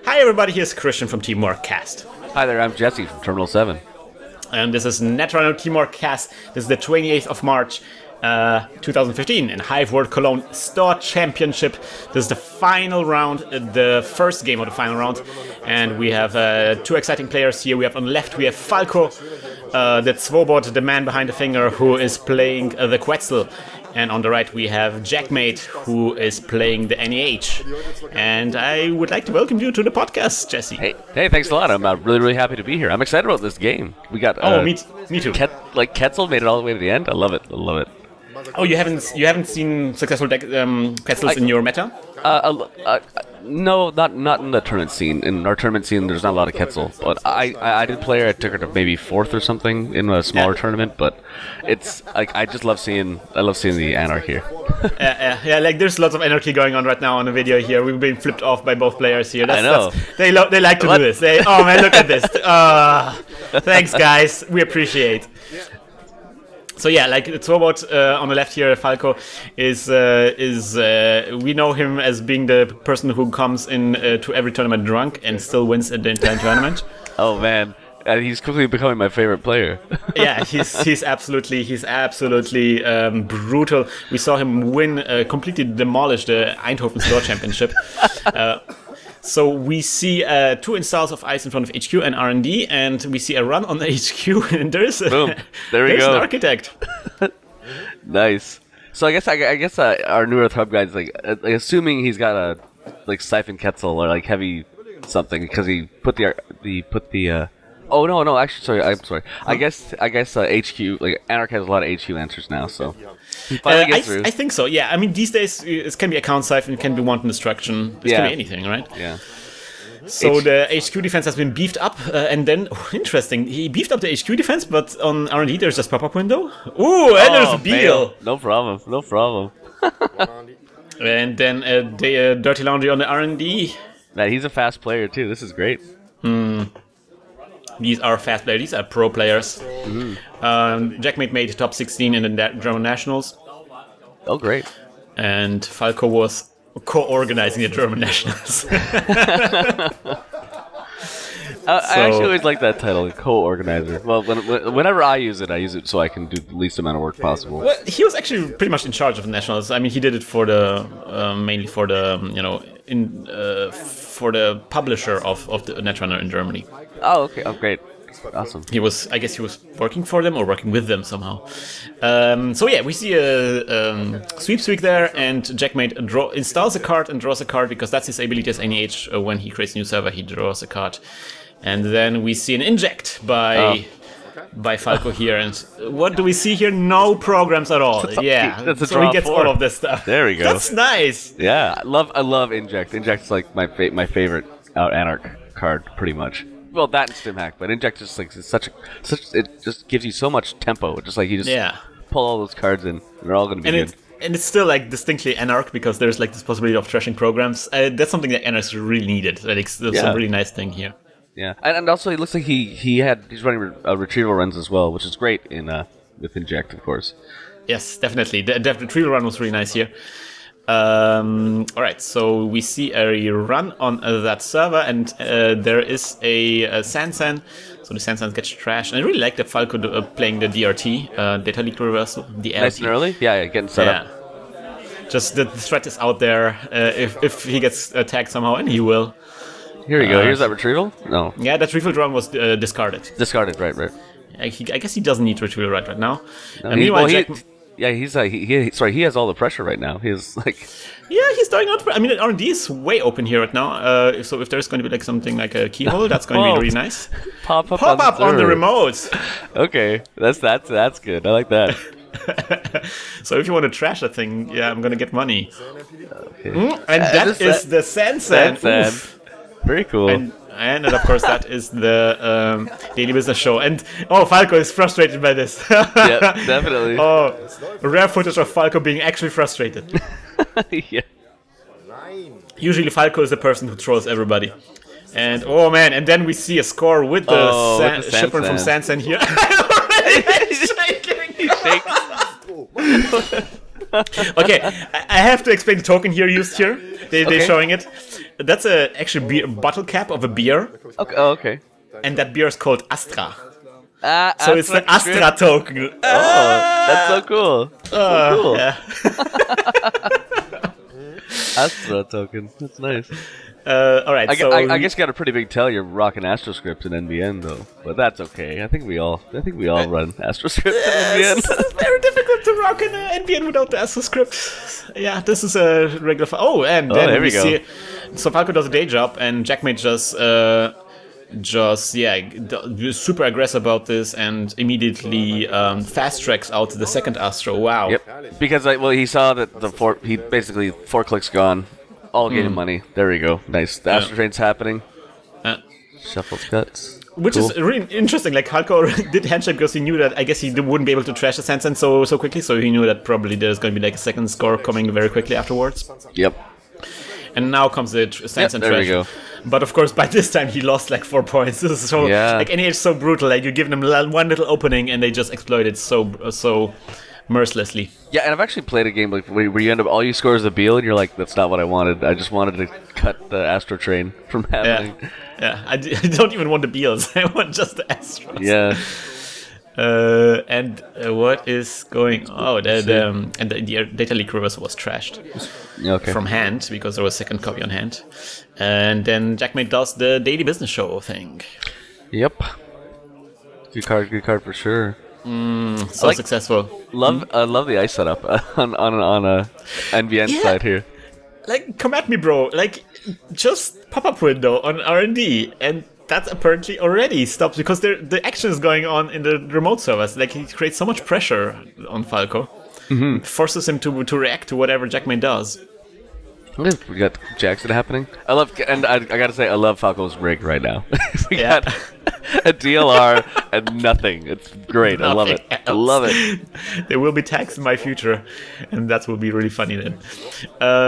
Hi everybody, here's Krystian from TeamworkCast. Hi there, I'm Jesse from Terminal7. And this is Netrunner TeamworkCast. This is the 28th of March, 2015 in Hiveworld Cologne Store Championship. This is the final round, the first game of the final round. And we have two exciting players here. We have on the left, we have Falko, the Zwobot, the man behind the finger, who is playing the Quetzal. And on the right we have Jackmade, who is playing the NEH. And I would like to welcome you to the podcast, Jesse. Hey, thanks a lot. I'm really happy to be here. I'm excited about this game. We got me too. Quetzal made it all the way to the end. I love it. Oh, you haven't seen successful Quetzals in your meta? No, not in the tournament scene. In our tournament scene, there's not a lot of Quetzal. But I did play her. I took her to maybe 4th or something in a smaller tournament. But it's like I love seeing the Anarch here. Yeah, like there's lots of anarchy going on right now on the video here. We've been flipped off by both players here. I know. They like to do this. Oh man, look at this. Thanks guys, we appreciate. So yeah, like Zwobot on the left here, Falko is we know him as being the person who comes in to every tournament drunk and still wins at the entire tournament. Oh man, he's quickly becoming my favorite player. Yeah, he's absolutely brutal. We saw him win, completely demolish the Eindhoven Store Championship. So we see 2 installs of ice in front of HQ and R&D, and we see a run on the HQ, and there's boom. There we go. An architect. Nice. So I guess our New Earth hub guy's like assuming he's got a siphon Quetzal or like heavy something because he put the Oh no! Actually, I'm sorry. I guess HQ Anarch has a lot of HQ answers now, so he finally gets through. I think so. Yeah, I mean these days it can be account siphon, it can be wanton destruction, it can be anything, right? Yeah. So the HQ defense has been beefed up, and then interesting, he beefed up the HQ defense, but on R&D there's just pop-up window. Ooh, and there's a Beal. No problem. And then the dirty laundry on the R&D. Man, he's a fast player too. This is great. These are fast players. These are pro players. Jackmade made top 16 in the German Nationals. Oh, great. And Falko was co-organizing the German Nationals. I actually always like that title, co-organizer. Well, whenever I use it so I can do the least amount of work possible. Well, he was actually pretty much in charge of the Nationals. I mean, he did it for the mainly for the for the publisher of the Netrunner in Germany. Oh, okay. Oh, great. Awesome. I guess he was working for them or working with them somehow. So yeah, we see a sweep there, and Jackmade installs a card and draws a card because that's his ability as NEH. When he creates a new server, he draws a card. And then we see an inject by Falko here, and what do we see here? No programs at all. Yeah, so he gets all of this stuff. There we go. That's nice. Yeah, I love inject. Inject's like my favorite Anarch card, pretty much. Well, that and Stimhack, but inject just like it just gives you so much tempo. Just like you just pull all those cards in, and they're all going to be good. And it's still like distinctly Anarch because there's like this possibility of trashing programs. That's something that Anarch really needed. Like, there's some really nice thing here. Yeah, and also it looks like he's running retrieval runs as well, which is great in with inject, of course. Yes, definitely. The retrieval run was really nice here. Alright, so we see a run on that server, and there is a Sansan. So the Sansan gets trashed. And I really like the Falko playing the DRT, data leak reversal, the LT. Nice and early? Yeah, getting set up. Just the threat is out there if he gets attacked somehow, and he will. Here we go. Here's that retrieval? No. Yeah, that retrieval run was discarded. Discarded, right. I guess he doesn't need retrieval right now. No, meanwhile, he has all the pressure right now. He's like... Yeah, he's starting out... I mean, R&D is way open here right now. So if there's going to be like something like a keyhole, that's going to be really nice. Pop up on the remote. Okay, that's good. I like that. So if you want to trash that thing, yeah, I'm going to get money. Okay. And that is the Sansan. Very cool. And of course, that is the Daily Business Show. And Falko is frustrated by this. Yeah, definitely. Rare footage of Falko being actually frustrated. Yeah. Usually, Falko is the person who trolls everybody. And oh man, and then we see a score with the shipment from Sansan here. He shakes. Okay, I have to explain the token here used here. They're showing it. That's actually a bottle cap of a beer. Okay. Oh, okay. And that beer is called Astra. So Astra it's the Astra token. Oh, that's so cool. So cool. Yeah. Astra token. That's nice. Alright, I guess you got a pretty big tell you're rocking AstroScript in NBN though, but that's okay. I think we all run AstroScript in NBN. It's very difficult to rock in NBN without the AstroScript. Yeah, this is a regular. And then there we go. see. So Falko does a day job, and Jackmade just super aggressive about this, and immediately fast tracks out the second Astro. Wow. Yep. Because he saw that he basically 4 clicks gone. All getting money. There we go. Nice. The Astro Train's happening. Shuffles cuts. Which is really interesting. Like, Falko did handshake because he knew that, I guess he wouldn't be able to trash the Sand so quickly, so he knew that probably there's going to be like a second score coming very quickly afterwards. Yep. And now comes the Sand there trash. we go. But of course, by this time he lost like 4 points. This is so like NEH is so brutal. Like, you give them one little opening and they just exploit it so mercilessly. Yeah, and I've actually played a game like where you end up all you score is a Beal, and you're like, that's not what I wanted. I just wanted to cut the Astro Train from happening. Yeah. I don't even want the Beals. I want just the Astros. Yeah. And what is going? Oh, the data leak reversal was trashed from hand because there was a second copy on hand, and then Jackmade does the daily business show thing. Yep. Good card for sure. So successful. Love the ice setup on a NVN side here. Like, come at me, bro. Like, just pop-up window on R&D, and that apparently already stops because the action is going on in the remote servers. Like, it creates so much pressure on Falko. Forces him to react to whatever Jackmade does. We got Jackson happening. I gotta say, I love Falco's rig right now. We got a DLR and nothing. It's great. I love it. I love it. There will be tags in my future, and that will be really funny then.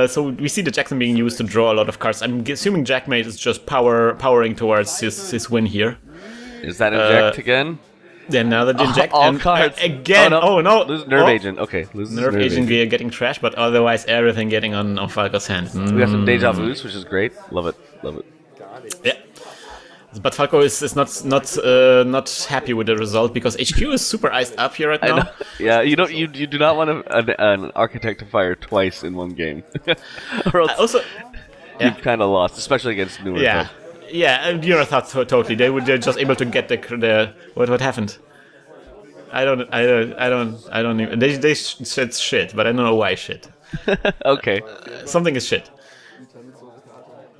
So we see the Jackson being used to draw a lot of cards. I'm assuming Jackmade is just powering towards his win here. Is that inject again? Then now that inject all cards again. Oh no! Lose Nerve Agent. Okay, loses Nerve Agent getting trashed, but otherwise everything getting on Falco's hand. We got some Deja Vus, which is great. Love it. Love it. Yeah. But Falko is not happy with the result because HQ is super iced up here right now. Yeah, you do not want an architect to fire twice in one game, or else you've kind of lost, especially against newer. Yeah. Yeah, you thought totally. They're just able to get the what happened. I don't even. They said shit, but I don't know why shit. Okay. Something is shit.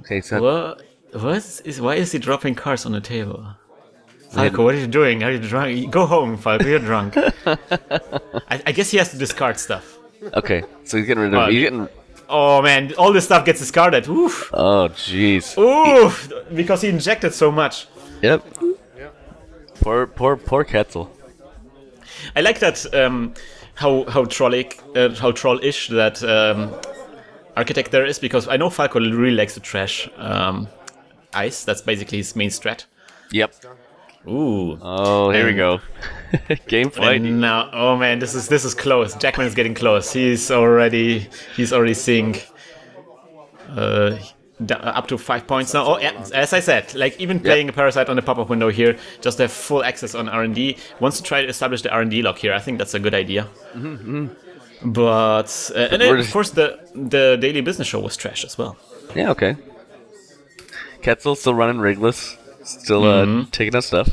Okay, so why is he dropping cards on the table? Falko, what are you doing? Are you drunk? Go home, Falko. You're drunk. I guess he has to discard stuff. Okay, so he's getting rid of. Oh man, all this stuff gets discarded. Oof. Oh jeez. Oof, because he injected so much. Yep. Poor Quetzal. I like that how trollish that architect there is, because I know Falko really likes to trash ice. That's basically his main strat. Yep. Ooh. Oh, here we go. Game fight. And now, oh man, this is close. Jackman is getting close. He's already seeing up to 5 points now. Oh yeah, as I said, like even playing a Parasite on the pop-up window here, just to have full access on R&D. Wants to try to establish the R&D lock here. I think that's a good idea. But and then, of course the daily business show was trash as well. Yeah. Okay. Quetzal still running rigless. Still taking out stuff.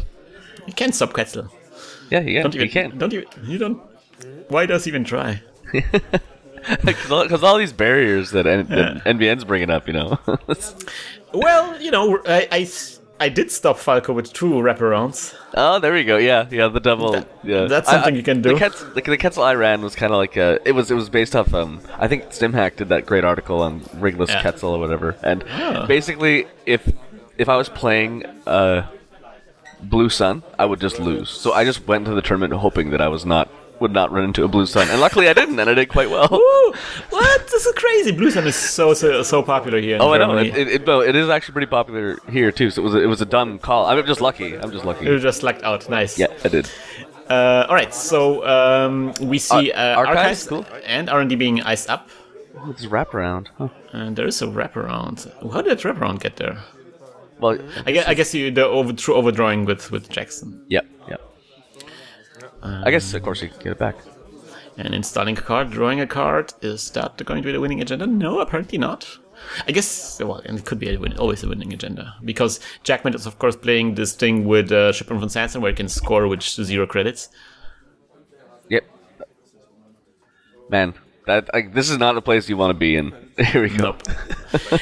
You can't stop Quetzal. Yeah, you can. You don't. Why does he even try? Because all these barriers that NBN's bringing up, you know. Well, you know, I did stop Falko with 2 wraparounds. Oh, there we go. Yeah, the double. That's something you can do. The Quetzal I ran was kind of like it was based off. I think StimHack did that great article on rigless Quetzal or whatever, and basically if I was playing Blue Sun, I would just lose. So I just went to the tournament hoping that I would not run into a Blue Sun, and luckily I didn't, and I did quite well. Ooh, what? This is crazy. Blue Sun is so popular here in Germany. I know. It is actually pretty popular here too. So it was a dumb call. I'm just lucky. You just lucked out. Nice. Yeah, I did. All right, so we see archives cool. and R&D being iced up. Oh, it's wraparound. Huh. And there is a wraparound. How did wraparound get there? Well, I guess through overdrawing with Jackson. Yep. I guess, of course, you can get it back. And installing a card, drawing a card, is that going to be the winning agenda? No, apparently not. I guess, well, and it could be always a winning agenda, because Jackmade is, of course, playing this thing with Shipment von Sanson, where you can score with 0 credits. Yep. Man, this is not a place you want to be in. Here we go. Nope.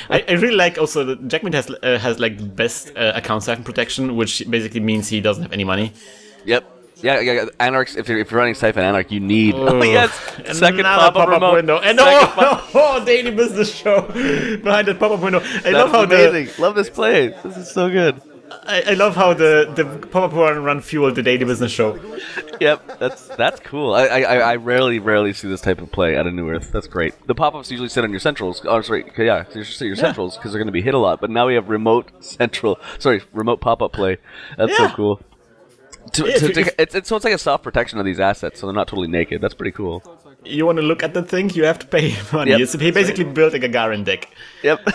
I really like also that Jackmade has like the best account siphon protection, which basically means he doesn't have any money. Yep. Yeah. Anarchs. If you're running Siphon Anarch, you need. Oh yes. Second Another pop-up remote window. And daily business show behind that pop-up window. I love how amazing. Love this play. This is so good. I love how the pop-up run fueled the daily business show. Yep, that's cool. I rarely see this type of play at a New Earth. That's great. The pop-ups usually sit on your centrals. Oh, sorry, yeah, your centrals because they're going to be hit a lot. But now we have remote pop-up play. That's so cool. So it's like a soft protection of these assets, so they're not totally naked. That's pretty cool. You want to look at the thing, you have to pay money. Yep. He basically built a Gagarin deck. Yep.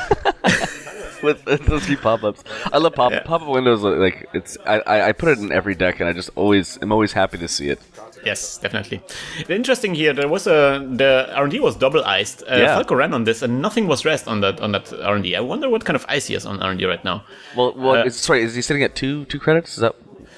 With those few pop-ups. I love pop-up windows. Like I put it in every deck, and I'm always happy to see it. Yes, definitely. Interesting here, there was the R&D was double iced. Falko ran on this, and nothing was rest on that R&D. I wonder what kind of ice he has on R&D right now. Well, is he sitting at two credits? Is that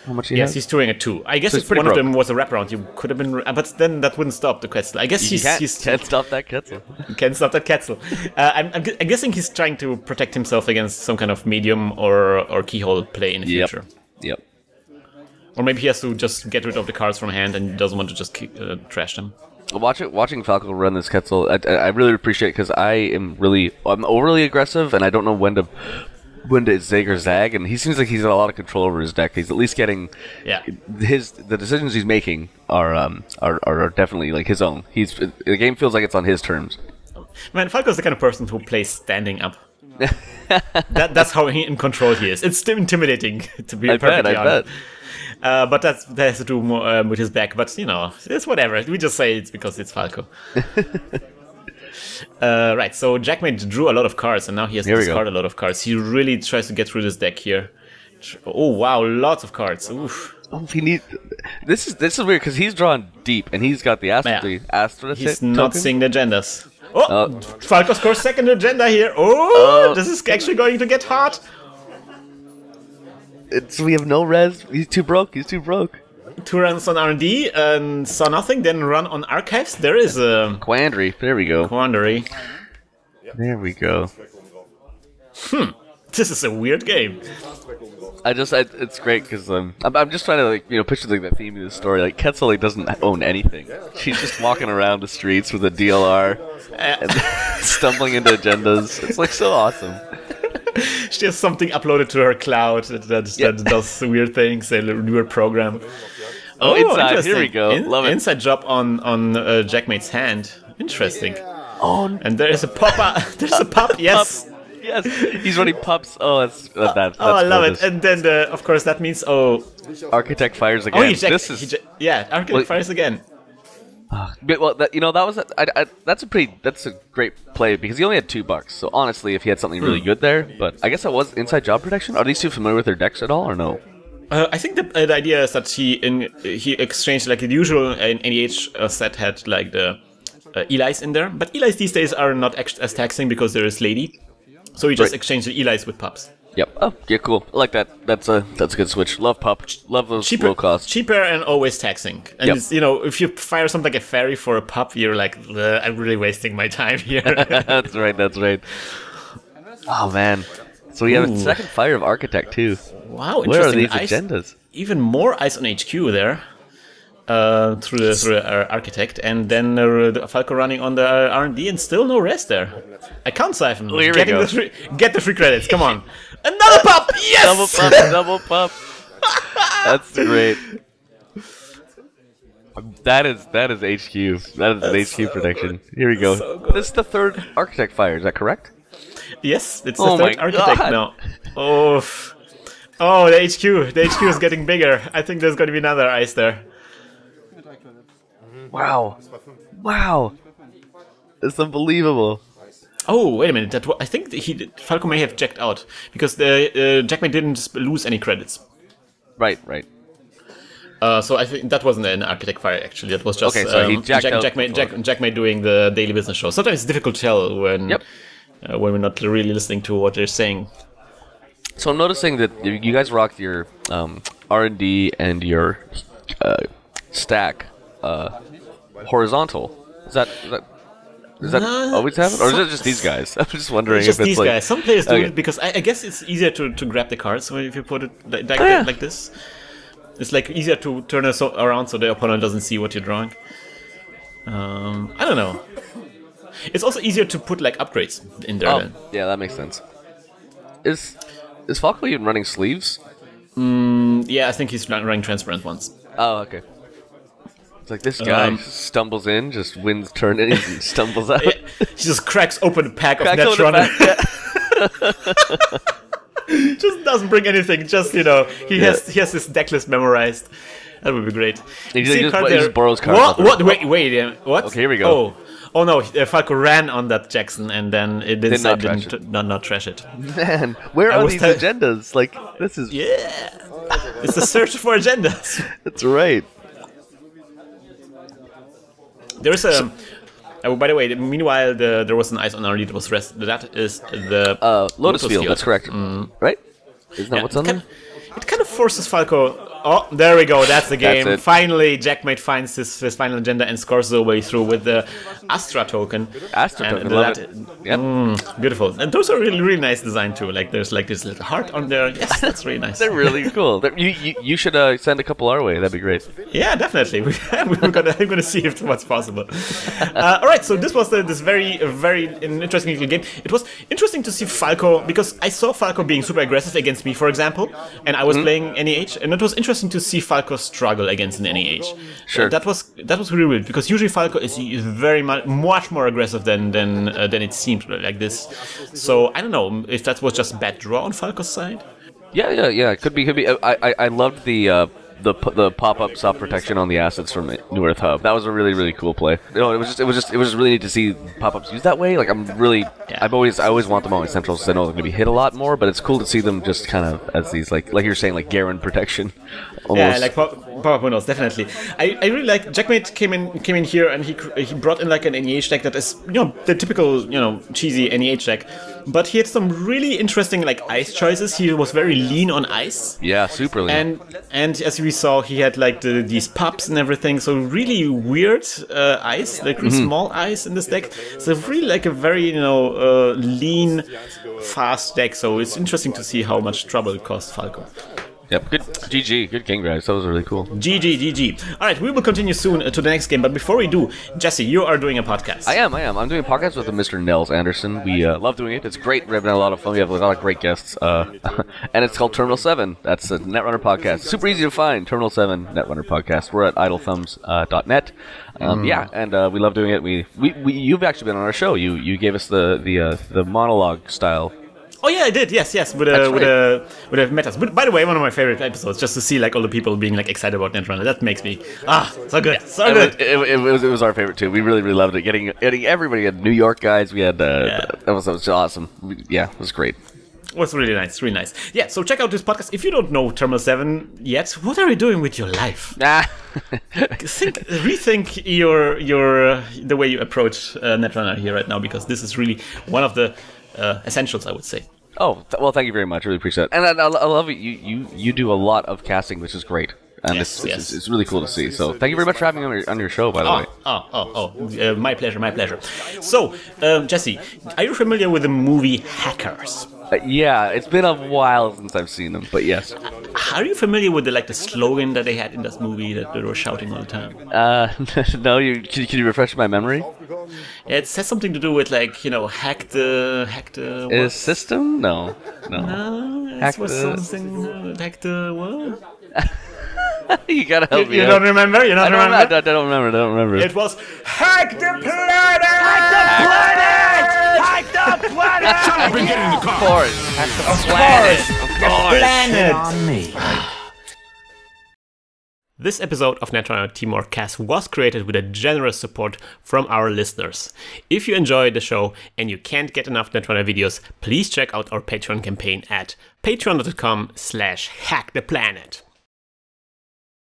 how much he has? Yes, he's doing it 2. I guess so if one of them was a wraparound, you could have been... But then that wouldn't stop the Quetzal. I guess he can't stop that Quetzal. Can't stop that Quetzal. I'm guessing he's trying to protect himself against some kind of medium or keyhole play in the future. Yep. Or maybe he has to just get rid of the cards from hand and doesn't want to just trash them. Watching Falko run this Quetzal, I really appreciate it because I'm overly aggressive and I don't know when to zig or zag, and he seems like he's got a lot of control over his deck. He's at least getting the decisions he's making are definitely like his own. The game feels like it's on his terms. Man, Falco's the kind of person who plays standing up. That's how in control he is. It's still intimidating to be perfectly honest. But that has to do more with his back. But you know, it's whatever. We just say it's because it's Falko. Right, so Jackmade drew a lot of cards, and now he has to discard a lot of cards. He really tries to get through this deck here. Oh wow, lots of cards. Oof. Oh, this is weird because he's drawn deep, and he's got the Astra. He's not seeing the agendas. Oh, Falko scores second agenda here. Oh, this is actually going to get hot. We have no res. He's too broke. 2 runs on R&D and saw nothing, then run on archives. There is a... Quandary. There we go. Quandary. There we go. This is a weird game. It's great because I'm just trying to picture the theme of the story. Like Quetzal doesn't own anything. She's just walking around the streets with a DLR and stumbling into agendas. It's like so awesome. She has something uploaded to her cloud that does weird things. A weird program. Oh, inside. Here we go. Love it. Inside job on Jackmade's hand. Interesting. Oh, and there's a pop. There's a pup. Yes. Yes, he's running pups. Oh, that's I love it. And then, of course, that means Architect fires again. Architect fires again. Well, that's a great play because he only had $2. So honestly, if he had something really good there, but I guess that was inside job protection. Are these two familiar with their decks at all, or no? I think the idea is that he exchanged like the usual NEH set had like the Eli's in there, but Eli's these days are not as taxing because there is Lady. So we just exchange the Eli's with pups. Yep. Oh, yeah, cool. I like that. That's a good switch. Love pup. Love those low costs. Cheaper and always taxing. And it's, if you fire something like a fairy for a pup, you're like, I'm really wasting my time here. That's right. Oh man. So we have a second fire of Architect too. Wow. Where are these agendas? Even more ice on HQ there. Through the Architect, and then Falko running on the R&D, and still no rest there. Account siphon, get the free credits. Come on, another pup. Yes, double pup. That's great. That is HQ. That is HQ protection. Here we go. So this is the third Architect fire. Is that correct? Yes, it's the third Architect now. Oh, the HQ. The HQ is getting bigger. I think there's going to be another ice there. Wow. Wow. It's unbelievable. Oh, wait a minute. I think Falko may have checked out because the Jackmade didn't lose any credits. Right. So I think that wasn't an architect fire, actually. That was just he jacked out Jackmade doing the daily business show. Sometimes it's difficult to tell when we're not really listening to what they're saying. So I'm noticing that you guys rocked your R&D and your stack horizontal. Is that always happen, or is it just these guys? I'm just wondering it's just if it's these guys. Some players do it because I guess it's easier to grab the cards if you put it like this. It's like easier to turn it around so the opponent doesn't see what you're drawing. I don't know. It's also easier to put like upgrades in there. Then. Yeah, that makes sense. Is Falko even running sleeves? Yeah, I think he's running transparent ones. Oh, okay. It's like this guy stumbles in, just wins turn in, and stumbles out. He just cracks open a pack of Netrunner. Just doesn't bring anything. Just he has his deck list memorized. That would be great. He just borrows cards. What? Wait. What? Okay, here we go. Oh no! Falko ran on that Jackson, and then it did not trash it. Man, where are these agendas? Like this is it's a search for agendas. That's right. There's a. By the way, meanwhile, there was an ice on our lead that was rest. That is the Lotus Field. That's correct. Right? Isn't that what's on there? It kind of forces Falko. Oh, there we go. That's the game. That's Finally, Jackmade finds his final agenda and scores the way through with the Astra token. Love it. Yep. Beautiful. And those are really, really nice design too. Like there's like this little heart on there. Yes, that's really nice. They're really cool. You should send a couple our way. That'd be great. Yeah, definitely. I'm gonna see if what's possible. All right. So this was this very interesting little game. It was interesting to see Falko because I saw Falko being super aggressive against me, for example, and I was playing NEH, and it was interesting to see Falko struggle against an NEH. Sure. That was really weird because usually Falko is very much more aggressive than it seemed like this. So I don't know if that was just bad draw on Falco's side. Yeah. Could be. I loved the pop-up soft protection on the assets from New Earth Hub. That was a really cool play. It was just really neat to see pop-ups used that way. Like I always want them on my centrals because I know they're going to be hit a lot more. But it's cool to see them just kind of as these like you're saying like Gagarin protection. Almost. Yeah, like pop-up windows, definitely. I really like Jackmade came in here and he brought in like an NEH deck that is the typical cheesy NEH deck. But he had some really interesting like ice choices. He was very lean on ice. Yeah, super lean. And as we saw, he had like these pops and everything. So really weird ice, like really small ice in this deck. So really like a very lean, fast deck. So it's interesting to see how much trouble it cost Falko. Yep, good GG, good game, guys. That was really cool. GG. All right, we will continue soon to the next game, but before we do, Jesse, you are doing a podcast. I am. I'm doing a podcast with Mr. Nels Anderson. We love doing it. It's great. We're having a lot of fun. We have a lot of great guests, and it's called Terminal7. That's a Netrunner podcast. Super easy to find. Terminal7 Netrunner podcast. We're at idlethumbs.net. And we love doing it. You've actually been on our show. You gave us the monologue style. Oh yeah, I did. Yes. Would have met us. But by the way, one of my favorite episodes, just to see like all the people being like excited about Netrunner. That makes me so good, so good. It was our favorite too. We really loved it. Getting everybody. We had New York guys. We had that was awesome. It was great. It was really nice. Yeah. So check out this podcast. If you don't know Terminal7 yet, what are you doing with your life? Rethink your the way you approach Netrunner here right now, because this is really one of the essentials, I would say. Oh, well, thank you very much. I really appreciate it. And I love it. You do a lot of casting, which is great. And it's really cool to see. So thank you very much for having me on your show, by the way. My pleasure. So, Jesse, are you familiar with the movie Hackers? Yeah, it's been a while since I've seen them, but yes. Are you familiar with the slogan that they had in this movie that they were shouting all the time? No. Can you refresh my memory? It says something to do with hack the system? No. Hack the what? You gotta help me. You don't remember? I don't remember. It was hack the planet! Hack the planet! Shut up and get in the car! Of course. Hack the planet. Of course. Planet on me. This episode of Netrunner TeamworkCast was created with a generous support from our listeners. If you enjoy the show and you can't get enough Netrunner videos, please check out our Patreon campaign at patreon.com/hacktheplanet.